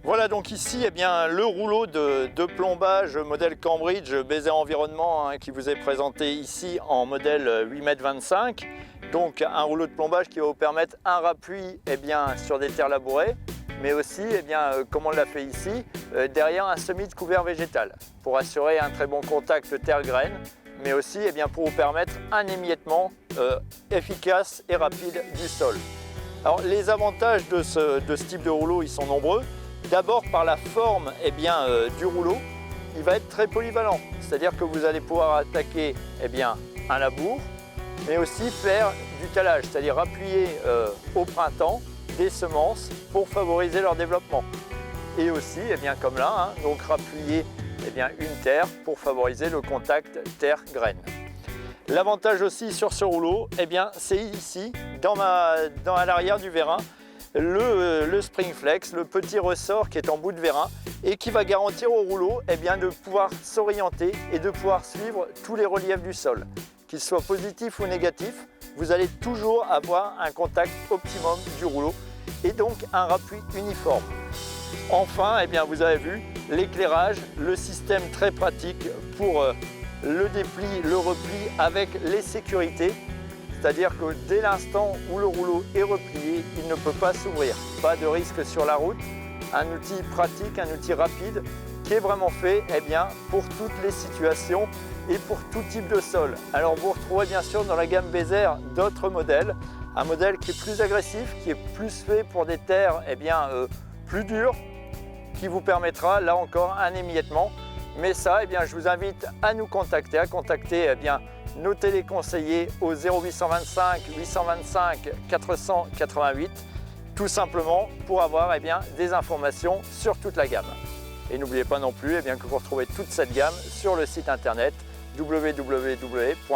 Voilà donc ici eh bien, le rouleau de plombage modèle Cambridge Bézère Environnement qui vous est présenté ici en modèle 8,25 m. Donc un rouleau de plombage qui va vous permettre un rappui eh bien, sur des terres labourées, mais aussi, eh bien, comme on l'a fait ici, derrière un semis de couvert végétal pour assurer un très bon contact terre-graine, mais aussi eh bien, pour vous permettre un émiettement efficace et rapide du sol. Alors les avantages de ce type de rouleau ils sont nombreux. D'abord par la forme eh bien, du rouleau, il va être très polyvalent, c'est-à-dire que vous allez pouvoir attaquer eh bien, un labour, mais aussi faire du talage, c'est-à-dire appuyer au printemps des semences pour favoriser leur développement. Et aussi, eh bien, comme là, hein, donc rappuyer eh bien, une terre pour favoriser le contact terre-graine. L'avantage aussi sur ce rouleau, eh bien, c'est ici, à l'arrière du vérin, le Spring Flex, le petit ressort qui est en bout de vérin et qui va garantir au rouleau eh bien, de pouvoir s'orienter et de pouvoir suivre tous les reliefs du sol. Qu'ils soient positifs ou négatifs, vous allez toujours avoir un contact optimum du rouleau et donc un rappui uniforme. Enfin, eh bien, vous avez vu l'éclairage, le système très pratique pour le dépli, le repli avec les sécurités. C'est-à-dire que dès l'instant où le rouleau est replié, il ne peut pas s'ouvrir. Pas de risque sur la route. Un outil pratique, un outil rapide qui est vraiment fait eh bien, pour toutes les situations et pour tout type de sol. Alors vous retrouvez bien sûr dans la gamme Bézère d'autres modèles. Un modèle qui est plus agressif, qui est plus fait pour des terres eh bien, plus dures, qui vous permettra là encore un émiettement. Mais ça, eh bien, je vous invite à nous contacter, eh bien, nos téléconseillers au 0825 825 488, tout simplement pour avoir eh bien, des informations sur toute la gamme. Et n'oubliez pas non plus eh bien, que vous retrouvez toute cette gamme sur le site internet www.bezer.fr.